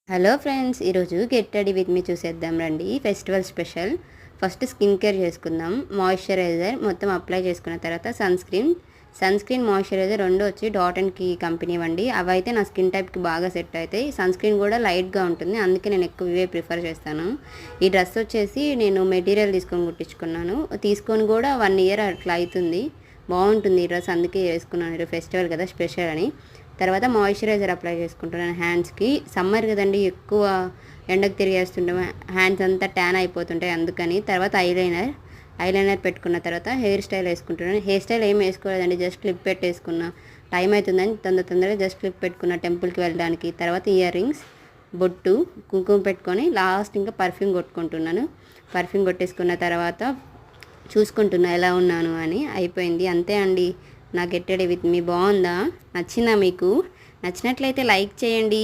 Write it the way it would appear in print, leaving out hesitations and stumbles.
Hello friends, ఈరోజు get ready with me చూసేద్దాం రండి. Festival special. First skin care చేసుకుందాం. మాయిశ్చరైజర్ మొత్తం అప్లై చేసుకున్న తర్వాత సన్ స్క్రీన్ మాయిశ్చరైజర్ రెండు వచ్చి డాట్ అండ్ కీ కంపెనీ వండి. అవి అయితే నా స్కిన్ టైప్కి బాగా సెట్ అవుతాయి. సన్ స్క్రీన్ కూడా లైట్గా ఉంటుంది, అందుకే నేను ఎక్కువ ఇవే ప్రిఫర్ చేస్తాను. ఈ డ్రెస్ వచ్చేసి నేను మెటీరియల్ తీసుకొని కుట్టించుకున్నాను. తీసుకొని కూడా 1 year అట్లా అవుతుంది. బాగుంటుంది ఈ డ్రెస్, అందుకే వేసుకున్నాను. ఫెస్టివల్ కదా స్పెషల్ అని. తర్వాత మాయిశ్చరైజర్ అప్లై చేసుకుంటున్నాను హ్యాండ్స్కి. సమ్మర్ కదండి, ఎక్కువ ఎండకు తిరిగేస్తుంటాం, హ్యాండ్స్ అంతా ట్యాన్ అయిపోతుంటాయి, అందుకని. తర్వాత ఐలైనర్ పెట్టుకున్న తర్వాత హెయిర్ స్టైల్ వేసుకుంటున్నాను. హెయిర్ స్టైల్ ఏం వేసుకోలేదండి, జస్ట్ క్లిప్ పెట్టేసుకున్నా. టైం అవుతుందని తొందరగా జస్ట్ క్లిప్ పెట్టుకున్న టెంపుల్కి వెళ్ళడానికి. తర్వాత ఇయర్ రింగ్స్, బొట్టు, కుంకుమ పెట్టుకొని లాస్ట్ ఇంకా పర్ఫ్యూమ్ కొట్టుకుంటున్నాను. పర్ఫ్యూమ్ కొట్టేసుకున్న తర్వాత చూసుకుంటున్నా ఎలా ఉన్నాను అని. అయిపోయింది, అంతే అండి. నా గెట్ రెడీ విత్ మీ బాగుందా? నచ్చిందా మీకు? నచ్చినట్లయితే లైక్ చేయండి.